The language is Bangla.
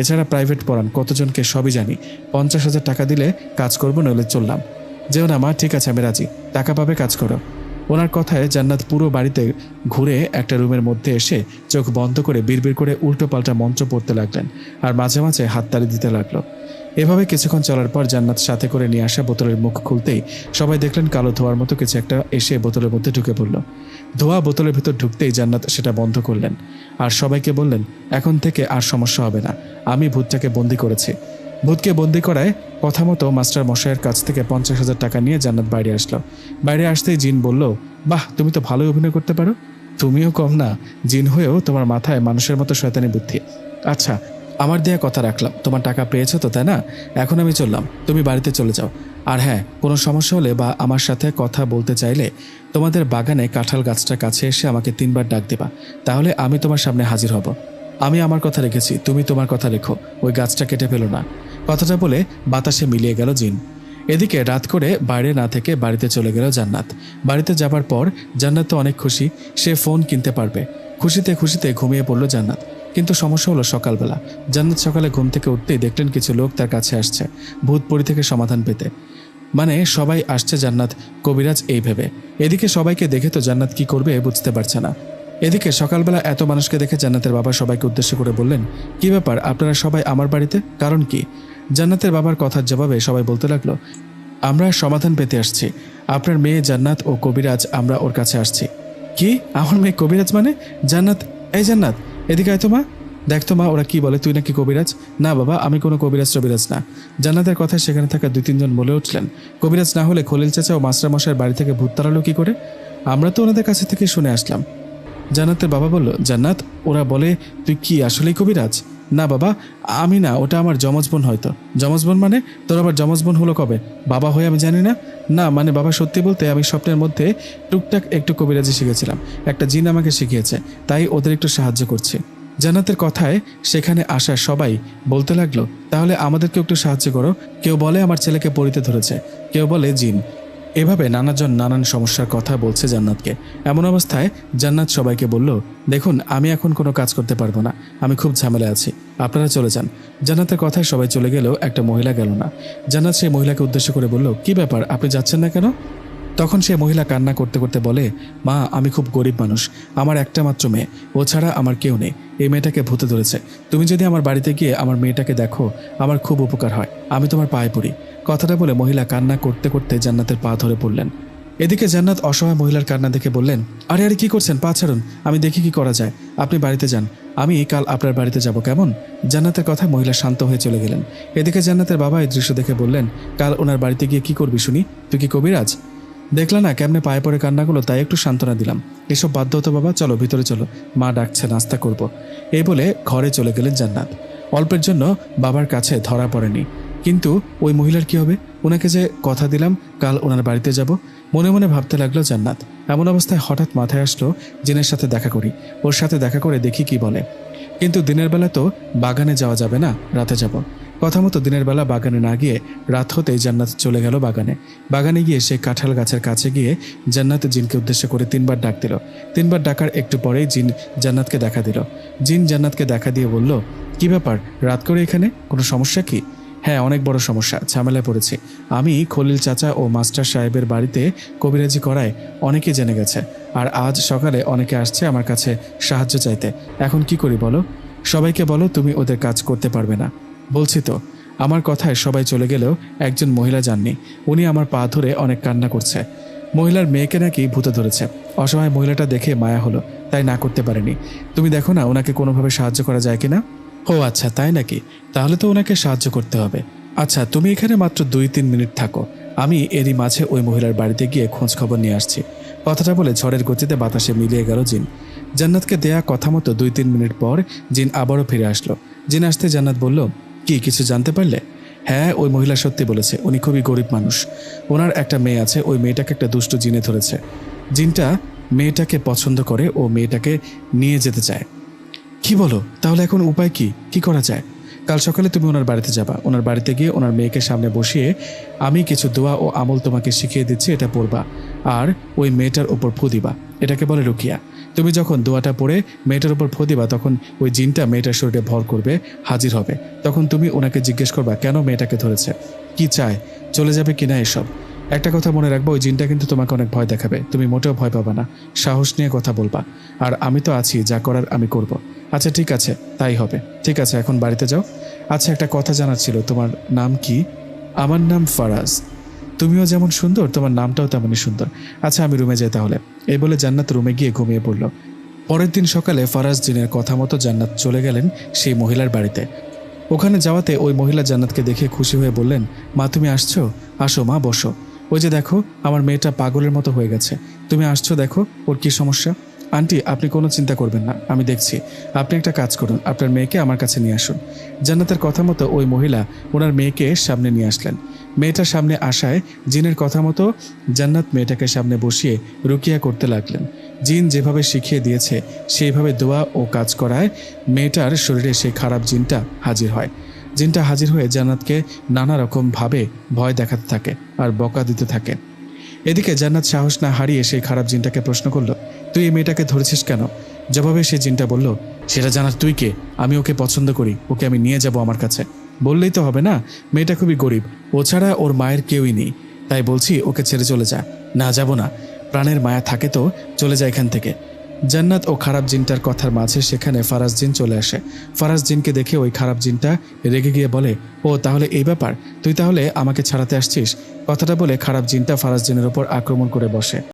এছাড়া প্রাইভেট পড়ান কতজনকে, সবই জানি। 50,000 টাকা দিলে কাজ করবো, নইলে চললাম। যেও না মা, ঠিক আছে আমি রাজি, টাকা পাবে, কাজ করো। ওনার কথায় জান্নাত পুরো বাড়িতে ঘুরে একটা রুমের মধ্যে এসে চোখ বন্ধ করে বিড়বিড় করে উল্টো পাল্টা মন্ত্র পড়তে লাগলেন, আর মাঝে মাঝে হাততালি দিতে লাগলো। এভাবে কিছুক্ষণ চলার পর জান্নাত সাথে করে নিয়ে আসা বোতলের মুখ খুলতেই সবাই দেখলেন কালো ধোয়ার মতো কিছু একটা এসে বোতলের মধ্যে ঢুকে পড়ল। ধোয়া বোতলের ভিতর ঢুকতেই জান্নাত সেটা বন্ধ করলেন আর সবাইকে বললেন, এখন থেকে আর সমস্যা হবে না, আমি ভূতটাকে বন্দি করেছি। ভূতকে বন্দি করায় কথা মতো মাস্টার মশাইয়ের কাছ থেকে 50,000 টাকা নিয়ে জান্নাত বাইরে আসলো। বাইরে আসতেই জিন বলল, বাহ, তুমি তো ভালোই অভিনয় করতে পারো। তুমিও কম না, জিন হয়েও তোমার মাথায় মানুষের মতো শয়তানি বুদ্ধি। আচ্ছা, আমার দেয়া কথা রাখলাম, তোমার টাকা পেয়েছো তো, তাই না? এখন আমি চললাম, তুমি বাড়িতে চলে যাও। আর হ্যাঁ, কোনো সমস্যা হলে বা আমার সাথে কথা বলতে চাইলে তোমাদের বাগানে কাঁঠাল গাছটার কাছে এসে আমাকে 3 বার ডাক দিবা, তাহলে আমি তোমার সামনে হাজির হব। আমি আমার কথা রেখেছি, তুমি তোমার কথা রেখো, ওই গাছটা কেটে ফেলো না। কথাটা বলে বাতাসে মিলিয়ে গেল জিন। এদিকে রাত করে বাইরে না থেকে বাড়িতে চলে গেল জান্নাত। বাড়িতে যাবার পর জান্নাত তো অনেক খুশি, সে ফোন কিনতে পারবে। খুশিতে খুশিতে ঘুমিয়ে পড়ল জান্নাত। কিন্তু সমস্যা হলো সকালবেলা। জান্নাত সকালে ঘুম থেকে উঠতেই দেখলেন কিছু লোক তার কাছে আসছে ভূতপরি থেকে সমাধান পেতে। মানে সবাই আসছে জান্নাত কবিরাজ এই ভেবে। এদিকে সবাইকে দেখে তো জান্নাত কি করবে বুঝতে পারছে না। এদিকে সকালবেলা এত মানুষকে দেখে জান্নাতের বাবা সবাইকে উদ্দেশ্য করে বললেন, কি ব্যাপার, আপনারা সবাই আমার বাড়িতে, কারণ কি? জান্নাতের বাবার কথার জবাবে সবাই বলতে লাগলো, আমরা সমাধান পেতে আসছি, আপনার মেয়ে জান্নাত ও কবিরাজ, আমরা ওর কাছে আসছি। কি, আমার মেয়ে কবিরাজ মানে? জান্নাত, এই জান্নাত এদিকে আয় তো মা, দেখ তো মা ওরা কি বলে, তুই নাকি কবিরাজ। না বাবা, আমি কোনো কবিরাজ টবিরাজ না। জান্নাতের কথায় সেখানে থাকা 2-3 জন বলে উঠলেন, কবিরাজ না হলে খলিল চাচা ও মাস্টার মশাইয়ের বাড়ি থেকে ভূত তাড়ালো কি করে? আমরা তো ওনাদের কাছে থেকে শুনে আসলাম। জান্নাতের বাবা বলল, জান্নাত, ওরা বলে তুই কি আসলেই কবিরাজ? না বাবা, আমি না, ওটা আমার যমজ বোন হয়তো। যমজ বোন মানে? তোর আবার যমজ বোন হলো কবে? বাবা হয়ে আমি জানি না। না মানে বাবা, সত্যি বলতে আমি স্বপ্নের মধ্যে টুকটাক একটু কবিরাজি শিখেছিলাম, একটা জিন আমাকে শিখিয়েছে, তাই ওদের একটু সাহায্য করছি। জান্নাতের কথায় সেখানে আসা সবাই বলতে লাগলো, তাহলে আমাদেরকে একটু সাহায্য করো। কেউ বলে আমার ছেলেকে পরিতে ধরেছে, কেউ বলে জিন। এভাবে নানাজন নানান সমস্যার কথা বলছে জান্নাতকে। এমন অবস্থায় জান্নাত সবাইকে বলল, দেখুন আমি এখন কোনো কাজ করতে পারবো না, আমি খুব ঝামেলায় আছি, আপনারা চলে যান। জান্নাতের কথায় সবাই চলে গেলেও একটা মহিলা গেল না। জান্নাত সেই মহিলাকে উদ্দেশ্য করে বলল, কি ব্যাপার, আপনি যাচ্ছেন না কেন? তখন সে মহিলা কান্না করতে করতে বলে, মা, আমি খুব গরিব মানুষ, আমার একটা মাত্র মেয়ে, ও ছাড়া আমার কেউ নেই, এই মেয়েটাকে ভূতে ধরেছে। তুমি যদি আমার বাড়িতে গিয়ে আমার মেয়েটাকে দেখো, আমার খুব উপকার হয়, আমি তোমার পায়ে পড়ি। কথাটা বলে মহিলা কান্না করতে করতে জান্নাতের পা ধরে পড়লেন। এদিকে জান্নাত অসহায় মহিলার কান্না দেখে বললেন, আরে আরে কি করছেন, পা ছাড়ুন, আমি দেখি কি করা যায়, আপনি বাড়িতে যান, আমি কাল আপনার বাড়িতে যাব, কেমন? জান্নাতের কথায় মহিলা শান্ত হয়ে চলে গেলেন। এদিকে জান্নাতের বাবা এই দৃশ্য দেখে বললেন, কাল ওনার বাড়িতে গিয়ে কি করবি শুনি, তুই কি কবিরাজ? দেখলা না কেমনে পায়ে পড়ে কান্নাগুলো, তাই একটু সান্ত্বনা দিলাম। এসব বাধ্য হতো বাবা, চলো ভিতরে চলো, মা ডাকছে, নাস্তা করব। এই বলে ঘরে চলে গেলেন জান্নাত। অল্পের জন্য বাবার কাছে ধরা পড়েনি। কিন্তু ওই মহিলার কি হবে? ওনাকে যে কথা দিলাম কাল ওনার বাড়িতে যাব, মনে মনে ভাবতে লাগলো জান্নাত। এমন অবস্থায় হঠাৎ মাথায় আসলো জিনের সাথে দেখা করি, ওর সাথে দেখা করে দেখি কি বলে। কিন্তু দিনের বেলা তো বাগানে যাওয়া যাবে না, রাতে যাব। কথা মতো দিনের বেলা বাগানে না গিয়ে রাত হতেই জান্নাত চলে গেল বাগানে। বাগানে গিয়ে সে কাঁঠাল গাছের কাছে গিয়ে জান্নাত জিনকে উদ্দেশ্য করে 3 বার ডাক দিল। 3 বার ডাকার একটু পরেই জিন জান্নাতকে দেখা দিল। জিন জান্নাতকে দেখা দিয়ে বলল, কি ব্যাপার, রাত করে এখানে, কোনো সমস্যা কি? হ্যাঁ, অনেক বড় সমস্যা, ঝামেলায় পড়েছি। আমি খলিল চাচা ও মাস্টার সাহেবের বাড়িতে কবিরাজি করায় অনেকে জেনে গেছে, আর আজ সকালে অনেকে আসছে আমার কাছে সাহায্য চাইতে। এখন কি করি বলো? সবাইকে বলো তুমি ওদের কাজ করতে পারবে না। বলছি তো। আমার কথায় সবাই চলে গেলেও একজন মহিলা যাননি। উনি আমার পা ধরে অনেক কান্না করছে। মহিলার মেয়েকে নাকি ভূতে ধরেছে। অসহায় মহিলাটা দেখে মায়া হলো, তাই না করতে পারেনি। তুমি দেখো না ওনাকে কোনোভাবে সাহায্য করা যায় কিনা। ও আচ্ছা, তাই নাকি? তাহলে তো ওনাকে সাহায্য করতে হবে। আচ্ছা, তুমি এখানে মাত্র 2-3 মিনিট থাকো, আমি এরই মাঝে ওই মহিলার বাড়িতে গিয়ে খোঁজ খবর নিয়ে আসছি। কথাটা বলে ঝড়ের গতিতে বাতাসে মিলিয়ে গেল জিন। জান্নাতকে দেয়া কথা মতো 2-3 মিনিট পর জিন আবারও ফিরে আসলো। জিন আসতে জান্নাত বলল, কি কিছু জানতে পারলে? হ্যাঁ, ওই মহিলা সত্যি বলেছে, উনি খুবই গরিব মানুষ। ওনার একটা মেয়ে আছে, ওই মেয়েটাকে একটা দুষ্ট জিনে ধরেছে। জিনটা মেয়েটাকে পছন্দ করে ও মেয়েটাকে নিয়ে যেতে চায়। কি বলো? তাহলে এখন উপায় কি, কি করা যায়? কাল সকালে তুমি ওনার বাড়িতে যাবা। ওনার বাড়িতে গিয়ে ওনার মেয়েকে সামনে বসিয়ে আমি কিছু দোয়া ও আমল তোমাকে শিখিয়ে দিচ্ছি, এটা পড়বা আর ওই মেয়েটার উপর ফু দিবা। এটাকে বলে রুকিয়া। তুমি যখন দোয়াটা পড়ে মেয়েটার উপর ফু দিবা তখন ওই জিনটা মেয়েটার শরীরে ভর করবে, হাজির হবে। তখন তুমি ওনাকে জিজ্ঞেস করবা কেন মেয়েটাকে ধরেছে, কি চায়, চলে যাবে কিনা এসব। একটা কথা মনে রাখবো, ওই জিনটা কিন্তু তোমাকে অনেক ভয় দেখাবে, তুমি মোটেও ভয় পাবা না, সাহস নিয়ে কথা বলবা। আর আমি তো আছি, যা করার আমি করব। আচ্ছা ঠিক আছে, তাই হবে। ঠিক আছে, এখন বাড়িতে যাও। আচ্ছা একটা কথা জানার ছিল, তোমার নাম কি? আমার নাম ফারাজ। তুমিও যেমন সুন্দর, তোমার নামটাও তেমনই সুন্দর। আচ্ছা আমি রুমে যাই তাহলে। এই বলে জান্নাত রুমে গিয়ে ঘুমিয়ে পড়ল। পরের দিন সকালে ফারাজ জিনের কথা মতো জান্নাত চলে গেলেন সেই মহিলার বাড়িতে। ওখানে যাওয়াতে ওই মহিলা জান্নাতকে দেখে খুশি হয়ে বললেন, মা তুমি আসছো, আসো মা, বসো। ওই যে দেখো আমার মেয়েটা পাগলের মতো হয়ে গেছে, তুমি আসছো, দেখো ওর কি সমস্যা। আন্টি আপনি কোনো চিন্তা করবেন না, আমি দেখছি। আপনি একটা কাজ করুন, আপনার মেয়েকে আমার কাছে নিয়ে আসুন। জান্নাতের কথা মতো ওই মহিলা ওনার মেয়েকে সামনে নিয়ে আসলেন। মেয়েটার সামনে আসায় জিনের কথা মতো জান্নাত মেয়েটাকে সামনে বসিয়ে রুকিয়া করতে লাগলেন। জিন যেভাবে শিখিয়ে দিয়েছে সেইভাবে দোয়া ও কাজ করায় মেয়েটার শরীরে সেই খারাপ জিনটা হাজির হয়। জিনটা হাজির হয়ে জান্নাতকে নানা রকমভাবে ভয় দেখাতে থাকে আর বকা দিতে থাকে। এদিকে জান্নাত সাহস না হারিয়ে সেই খারাপ জিনটাকে প্রশ্ন করল, তুই এই মেয়েটাকে ধরেছিস কেন? জবাবে সেই জিনটা বলল, সেটা জানার তুই কে? আমি ওকে পছন্দ করি, ওকে আমি নিয়ে যাব আমার কাছে। বললেই তো হবে না, মেয়েটা খুবই গরিব, ও ছাড়া ওর মায়ের কেউই নেই, তাই বলছি ওকে ছেড়ে চলে যা। না যাব না, প্রাণের মায়া থাকে তো চলে যায় এখান থেকে। জান্নাত ও খারাপ জিনটার কথার মাঝে সেখানে ফারাজ জিন চলে আসে। ফারাজ জিনকে দেখে ওই খারাপ জিনটা রেগে গিয়ে বলে, ও তাহলে এই ব্যাপার, তুই তাহলে আমাকে ছাড়াতে আসছিস? কথাটা বলে খারাপ জিনটা ফারাজ জিনের ওপর আক্রমণ করে বসে।